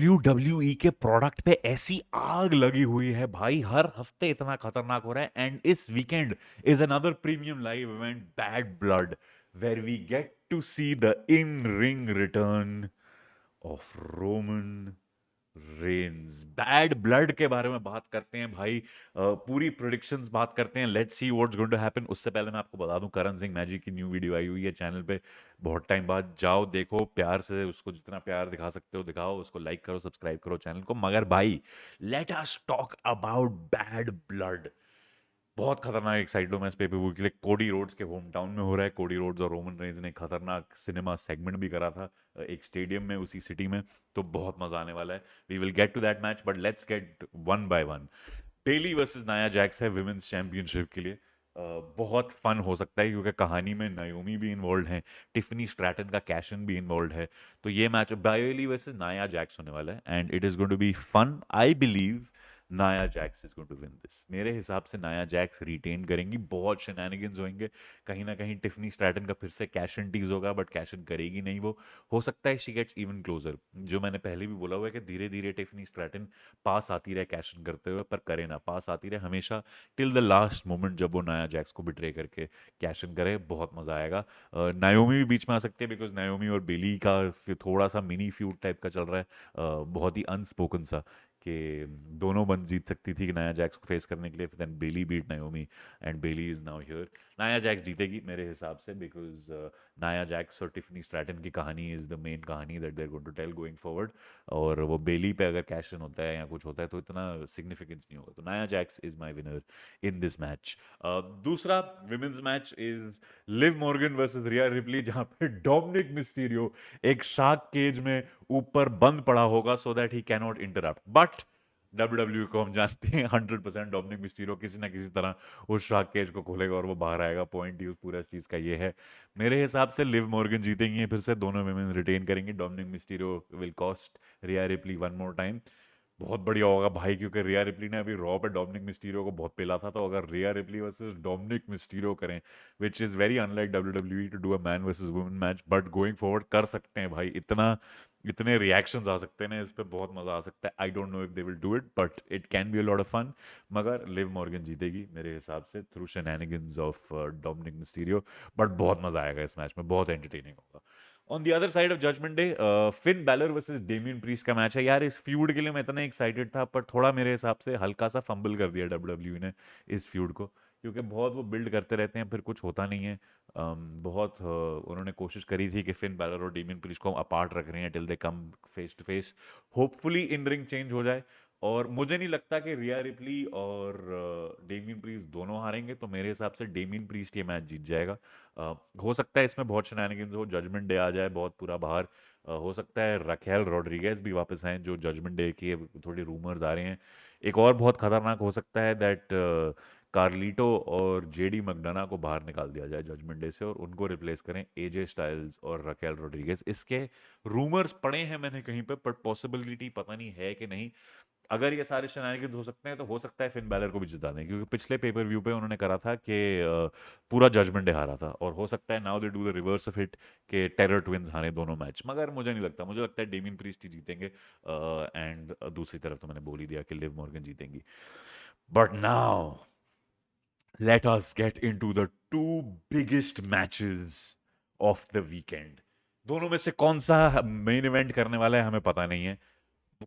WWE के product पे ऐसी आग लगी हुई है भाई, हर हफ्ते इतना खतरनाक हो रहा है। एंड इस weekend is another premium live event, Bad Blood, where we get to see the in ring return of Roman Reigns. Bad Blood के बारे में बात करते हैं भाई, पूरी प्रोडिक्शंस बात करते हैं। Let's see what's going to happen. उससे पहले मैं आपको बता दूं, करण सिंह मैजिक की न्यू वीडियो आई हुई है चैनल पे, बहुत टाइम बाद। जाओ देखो, प्यार से उसको जितना प्यार दिखा सकते हो दिखाओ, उसको लाइक करो, सब्सक्राइब करो चैनल को। मगर भाई, let us talk about bad blood. बहुत खतरनाक एक्साइटेड हूं मैं इस पेपर व्यू के लिए। कोडी रोड्स के होम टाउन में हो रहा है। कोडी रोड्स और रोमन रेंज ने खतरनाक सिनेमा सेगमेंट भी करा था एक स्टेडियम में उसी सिटी में। तो बहुत मजा आने वाला है। We will get to that match, but let's get one by one. Bayley versus Nia Jax है विमेन्स चैंपियनशिप के लिए। बहुत फन हो सकता है क्योंकि कहानी में नायोमी भी इन्वॉल्व है, टिफनी स्ट्रैटन का कैशन भी इन्वॉल्व है। तो ये match Bayley versus Nia Jax होने वाला है and it is going to be fun. I believe Nia Jax is going to win this. मेरे हिसाब से नाया जैक्स रिटेन करेंगी। बहुत शेनानिगन्स होंगे, कहीं ना कहीं टिफनी स्ट्रैटन का फिर से कैश एंड टीज होगा, बट कैश इन करेगी नहीं वो। हो सकता है शी गेट्स इवन क्लोजर। जो मैंने पहले भी बोला हुआ है कि धीरे धीरे टिफनी स्ट्रैटन पास आती रहे कैश इन करते हुए, पर करे ना, पास आती रहे हमेशा टिल द लास्ट मोमेंट, जब वो नाया जैक्स को बिट्रे करके कैश इन करे। बहुत मजा आएगा। नायोमी भी बीच में आ सकती है, बिकॉज नायोमी और बेली का फिर थोड़ा सा मिनी फ्यूड टाइप का चल रहा है, बहुत ही अनस्पोकन सा, कि दोनों बंद जीत सकती थी कि नाया जैक्स को फेस करने के लिए। Then Bayley beat Naomi and Bayley is now here. Nia Jax जीतेगी मेरे हिसाब से, बिकॉज नाया जैक्स और टिफनी स्ट्रैटन की कहानी इज द मेन कहानी that they are going to tell going forward. और वो बेली पे अगर कैश इन होता है या कुछ होता है तो इतना सिग्निफिकेंस नहीं होगा। तो Nia Jax is my winner in this match. दूसरा women's match is Liv Morgan versus Rhea Ripley, जहां पे डोमिनिक मिस्टीरियो एक शार्क केज में ऊपर बंद पड़ा होगा so that he cannot interrupt. But W को हम जानते हैं 100% डोमिनिक मिस्टीरियो किसी ना किसी तरह उस शार्क केज को खोलेगा और वो बाहर आएगा। पॉइंट ही उस पूरा चीज का ये है। मेरे हिसाब से लिव मॉर्गन जीतेंगी फिर से, दोनों विमेन रिटेन करेंगी। Dominik Mysterio will cost Riya replay one more time. बहुत बढ़िया होगा भाई, क्योंकि रिया रिप्ली ने अभी रॉ पे डोमिनिक मिस्टीरियो को बहुत पेला था। तो अगर Rhea Ripley versus Dominik Mysterio करें, which is very unlike W to do a man versus women match, but going forward कर सकते हैं भाई। इतना इतने रिएक्शंस आ सकते हैं ना इस पे, बहुत मजा आ सकता है। I don't know if they will do it, but it can be a lot of fun. मगर लिव मॉर्गन जीतेगी मेरे हिसाब से through shenanigans of Dominik Mysterio. But बहुत मजा आएगा इस मैच में, बहुत एंटरटेनिंग होगा। On the other side of Judgment Day, Finn Balor versus Damian Priest का मैच है। यार इस फ्यूड के लिए मैं इतना एक्साइटेड था, पर थोड़ा मेरे हिसाब से हल्का सा फंबल कर दिया डब्ल्यू ने इस फ्यूड को, क्योंकि बहुत वो बिल्ड करते रहते हैं फिर कुछ होता नहीं है। बहुत उन्होंने कोशिश करी थी कि फिन बैलर और डेमियन प्रीस्ट को अपार्ट रख रहे हैं till they come face to face. Hopefully in ring change हो जाए। और मुझे नहीं लगता कि रिया रिप्ली और डेमियन प्रीस्ट दोनों हारेंगे। तो मेरे हिसाब से डेमियन प्रीस्ट ये मैच जीत जाएगा। अ, हो सकता है इसमें बहुत शेनानिगन्स हो, जजमेंट डे आ जाए बहुत पूरा बाहर। हो सकता है रखेल रॉड्रिगेज भी वापस आए, जो जजमेंट डे की थोड़ी रूमर्स आ रहे हैं। एक और बहुत खतरनाक हो सकता है दैट कार्लिटो और जेडी मकडोना को बाहर निकाल दिया जाए जजमेंट डे से और उनको रिप्लेस करें एजे स्टाइल्स और रकेल रोड्रिगेज। इसके रूमर्स पड़े हैं मैंने कहीं पे, बट पॉसिबिलिटी पता नहीं है कि नहीं। अगर ये सारे शेनानिगन्स हो सकते हैं तो हो सकता है फिन बैलर को भी जिता दें, क्योंकि पिछले पेपर व्यू पे उन्होंने करा था कि पूरा जजमेंट डे हारा था। और हो सकता है now they do the reverse of it, कि टेरर ट्विंस हारे दोनों मैच। मगर मुझे नहीं लगता, मुझे लगता है डेमियन प्रीस्ट ही जीतेंगे। एंड दूसरी तरफ तो मैंने बोल ही दिया कि लिव मॉर्गन जीतेंगी। But now let us get into the two biggest matches of the weekend. दोनों में से कौन सा मेन इवेंट करने वाला है हमें पता नहीं है।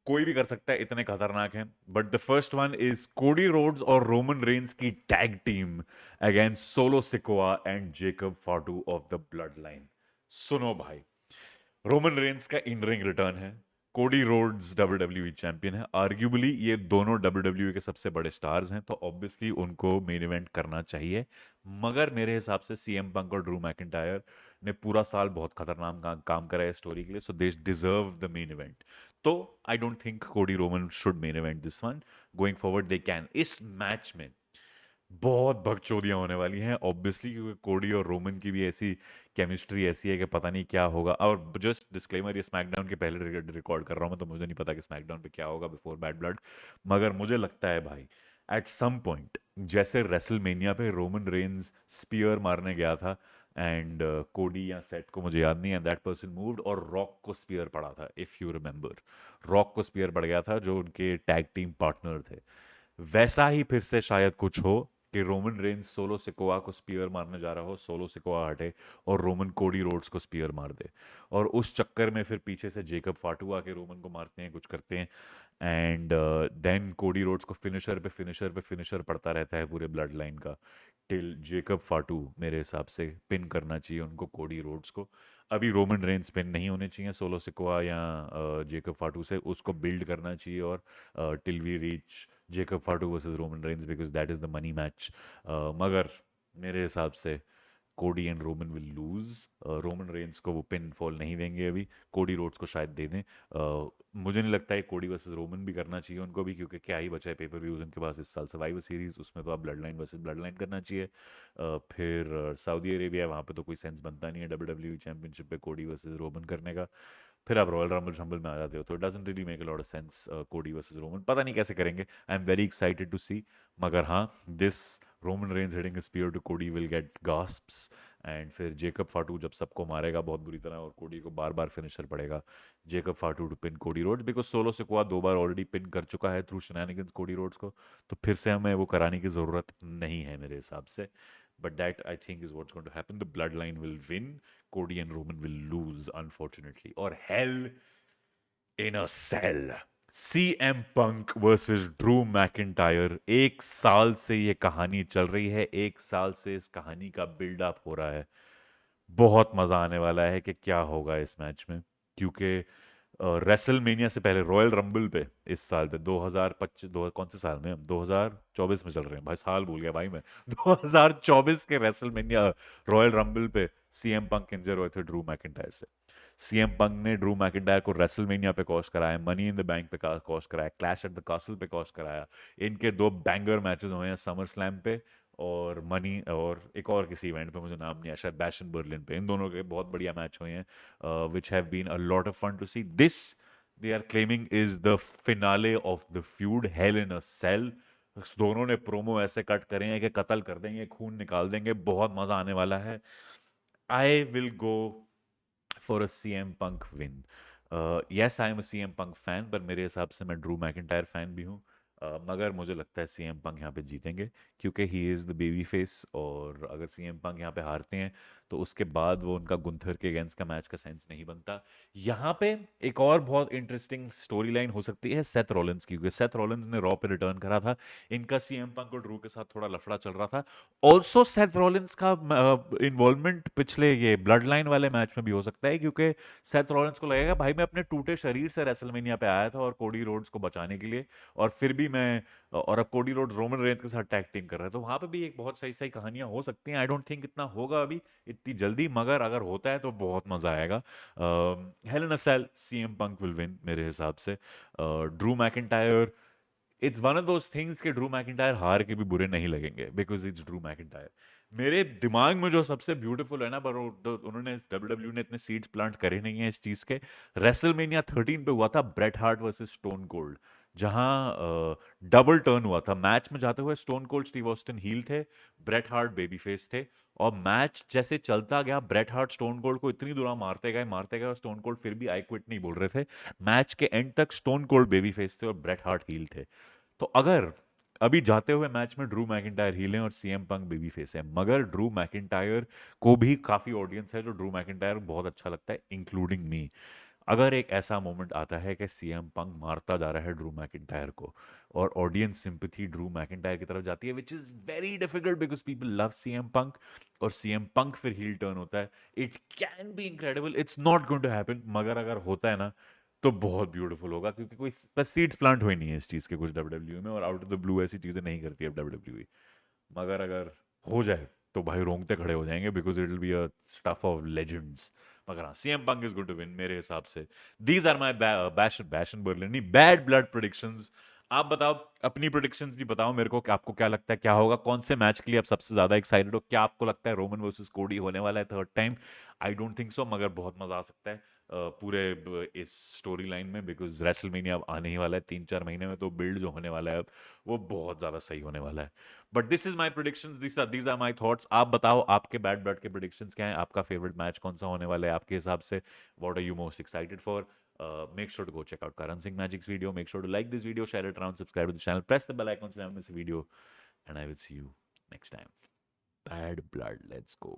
कोई भी कर सकता है, इतने खतरनाक हैं। But the first one is Cody Rhodes और रोमन रेंस की tag team against solo Sikoa and Jacob फाटू of the blood line. सुनो भाई, रोमन रेंस का इन रिंग रिटर्न है। कोडी रोड्स डब्ल्यूडब्ल्यूई चैंपियन है। आर्ग्यूबली ये दोनों डब्ल्यूडब्ल्यूई के सबसे बड़े स्टार्स हैं, तो ऑब्वियसली उनको मेन इवेंट करना चाहिए। मगर मेरे हिसाब से सीएम पंक और ड्रू मैकिंटायर ने पूरा साल बहुत खतरनाक काम करा है स्टोरी के लिए, so they deserve the main event. तो I don't think Cody Roman should main event this one. Going forward they can. इस मैच में बहुत बकचोदियां होने वाली हैं ऑब्वियसली, क्योंकि कोडी और रोमन की भी ऐसी केमिस्ट्री ऐसी है कि पता नहीं क्या होगा। और जस्ट डिस्क्लेमर, ये स्मैकडाउन के पहले रिकॉर्ड कर रहा हूं मैं, तो मुझे नहीं पता कि स्मैकडाउन पे क्या होगा बिफोर बैड ब्लड। मगर मुझे लगता है भाई, एट सम पॉइंट जैसे रेसलमेनिया पे रोमन रेंस स्पीयर मारने गया था, एंड कोडी या सेट को मुझे याद नहीं है, दैट पर्सन मूव्ड और रॉक को स्पीयर पड़ा था, इफ यू रिमेंबर। रॉक को स्पीयर पड़ गया था जो उनके टैग टीम पार्टनर थे। वैसा ही फिर से शायद कुछ हो कि रोमन रेंज सोलो सिकोआ को स्पीयर मारने जा रहा हो, सोलो सिकोआ हटे और रोमन कोडी रोड्स को स्पीयर मार दे, और उस चक्कर में फिर पीछे से जेकब फाटू आके रोमन को मारते हैं, कुछ करते हैं, एंड देन कोडी रोड्स को फिनिशर पे फिनिशर पे फिनिशर पड़ता रहता है पूरे ब्लड लाइन का, टिल जेकब फाटू मेरे हिसाब से पिन करना चाहिए उनको, कोडी रोड्स को। अभी रोमन रेंज पिन नहीं होने चाहिए सोलो सिकोआ या जेकब फाटू से, उसको बिल्ड करना चाहिए, और till we reach Jacob Fatu versus Roman Reigns, because that is the money match. मगर मेरे हिसाब से Cody and Roman will lose. Roman Reigns को वो पिन फॉल नहीं देंगे अभी, कोडी रोड्स को शायद दे दें। मुझे नहीं लगता है कोडी वर्सेस रोमन भी करना चाहिए उनको भी, क्योंकि क्या ही बचा है पेपर व्यूज उनके पास इस साल, सर्वाइवर सीरीज, उसमें तो आप blood line versus blood line करना चाहिए। फिर सऊदी अरेबिया, वहाँ पे तो कोई सेंस बनता नहीं है WWE चैंपियनशिप पे कोडी वर्सेस रोमन करने का। फिर आप रॉयल रंबल शंबल में आ जाते हो, तो it doesn't really make a lot of sense Cody versus Roman, पता नहीं कैसे करेंगे। I am very excited to see. मगर हाँ, this Roman reigns hitting spear to Cody will get gasps, and फिर जेकब फाटू जब सबको मारेगा बहुत बुरी तरह और कोडी को बार बार फिनिशर पड़ेगा, Jacob Fatu to pin Cody Rhodes, because Solo Sikoa 2 बार ऑलरेडी पिन कर चुका है थ्रू शेनानिगन्स कोडी रोड्स को, तो फिर से हमें वो कराने की ज़रूरत नहीं है मेरे हिसाब से। But that I think is what's going to happen. The bloodline will win. Cody and Roman will lose, unfortunately. Or Hell in a Cell. CM Punk versus Drew McIntyre. 1 साल से ये कहानी चल रही है, 1 साल से इस कहानी का बिल्डअप हो रहा है। बहुत मजा आने वाला है कि क्या होगा इस मैच में, क्योंकि रेसलमेनिया से पहले रॉयल रंबल पे इस साल पे 2025 कौन से साल में हम 2024 में चल रहे हैं भाई, साल भूल गया भाई मैं 2024 के रेसलमेनिया रॉयल रंबल पे सीएम पंक इंजर हुए थे ड्रू मैकिंटायर से। सीएम पंक ने ड्रू मैकिंटायर को रेसलमेनिया पे कॉस्ट कराया, मनी इन द बैंक पे कॉस्ट कराया, क्लैश एट द कासल पे कॉस्ट कराया, इनके 2 बैंगर मैचेस हुए हैं समर स्लैम पे और मनी और एक और किसी इवेंट पे, मुझे नाम नहीं है, शायद बैश इन बर्लिन पे। इन दोनों के बहुत बढ़िया मैच हुए हैं, which have been a lot of fun to see. This, they are claiming, is the finale of the feud, Hell in a Cell. दोनों ने प्रोमो ऐसे कट करे हैं कि कत्ल कर देंगे, खून निकाल देंगे, बहुत मजा आने वाला है। I will go for a CM Punk win. Yes, I am a CM Punk fan, पर मेरे हिसाब से मैं ड्रू मैकिंटायर फैन भी हूँ। मगर मुझे लगता है सीएम पंक यहाँ पे जीतेंगे, क्योंकि he is the baby face, और अगर सीएम पंक यहाँ पे हारते हैं तो उसके बाद वो उनका गुंथर के अगेंस्ट का मैच का सेंस नहीं बनता। यहाँ पे एक और बहुत इंटरेस्टिंग स्टोरी लाइन हो सकती है सेथ रॉलिंस की, क्योंकि सेथ रॉलिंस ने रॉ पे रिटर्न करा था, इनका सीएम पंक और ड्रू के साथ थोड़ा लफड़ा चल रहा था। ऑल्सो सेथ रॉलिंस का इन्वॉल्वमेंट पिछले ये ब्लड लाइन वाले मैच में भी हो सकता है, क्योंकि सेथ रॉलिंस को लगेगा भाई मैं अपने टूटे शरीर से रेसलमेनिया पे आया था और कोडी रोड्स को बचाने के लिए, और फिर भी मैं, और अब कोडी रोड्स रोमन रेंज के साथ टैग टीम कर रहा है, तो वहां पे भी एक बहुत सही सही कहानियां हो सकती हैं। आई डोंट थिंक इतना होगा अभी इतनी जल्दी, मगर अगर होता है तो बहुत मजा आएगा। Hell in a Cell, CM Punk will win मेरे हिसाब से। Drew McIntyre, it's one of those things कि ड्रू मैकिंटायर हार के भी बुरे नहीं लगेंगे, बिकॉज इट्स ड्रू मैकिंटायर। मेरे दिमाग में जो सबसे ब्यूटीफुल है ना, पर उन्होंने WWE ने इतने सीड्स प्लांट करे नहीं है इस चीज के। रेसलमेनिया 13 पे हुआ था Bret Hart versus Stone Cold, जहां डबल टर्न हुआ था। मैच में जाते हुए Stone Cold Steve Austin heel थे, ब्रेट हार्ट बेबी फेस थे, और मैच जैसे चलता गया ब्रेट हार्ट स्टोन कोल्ड को इतनी दूर मारते गए और स्टोन कोल्ड फिर भी आई क्विट नहीं बोल रहे थे। मैच के एंड तक स्टोन कोल्ड बेबी फेस थे और ब्रेट हार्ट हील थे। तो अगर अभी जाते हुए मैच में ड्रू मैकिंटायर हील हैं और सीएम पंक बेबी फेस है, मगर ड्रू मैकिंटायर को भी काफी ऑडियंस है जो ड्रू मैकिंटायर बहुत अच्छा लगता है, इंक्लूडिंग मी। अगर एक ऐसा मोमेंट आता है कि सीएम पंक मारता जा रहा है ड्रू मैकिंटायर को और ऑडियंस सिंपैथी ड्रू मैकिंटायर की तरफ जाती है, which is very difficult because people love CM Punk, और सीएम पंक फिर हील टर्न होता है, it can be incredible. It's not going to happen, मगर अगर होता है ना तो बहुत ब्यूटीफुल होगा, क्योंकि कोई बस सीड्स प्लांट हुई नहीं है इस चीज के कुछ डब्ल्यूडब्ल्यूई में, और आउट ऑफ द ब्लू ऐसी चीजें नहीं करती है डब्ल्यूडब्ल्यूई। मगर अगर हो जाए तो भाई रोंगटे खड़े हो जाएंगे, because it will be a stuff of legends. मगर हाँ, CM Punk is good to win मेरे हिसाब से। These are my bash in Berlin नहीं, बैड ब्लड प्रेडिक्शंस। आप बताओ अपनी प्रेडिक्शंस भी बताओ मेरे को कि आपको क्या लगता है क्या होगा, कौन से मैच के लिए आप सबसे ज्यादा एक्साइटेड हो, क्या आपको लगता है रोमन वर्सेस कोडी होने वाला है third time? I don't think so, मगर बहुत मजा आ सकता है। पूरे इस स्टोरी लाइन में, बिकॉज रेसलमेनिया अब आने ही वाला है 3-4 महीने में, तो बिल्ड जो होने वाला है अब वो बहुत ज़्यादा सही होने वाला है. But this is my predictions, these are my thoughts. आप बताओ आपके बैड ब्लड के प्रोडिक्शंस क्या हैं, आपका फेवरेट मैच कौन सा होने वाला है आपके हिसाब से, what are you most excited for? Make sure to go check out Karan Singh Magic's video. Make sure to like this video, share it around, subscribe to the channel, press the bell icon so you never miss a video, and I will see you next time. Bad blood, let's go.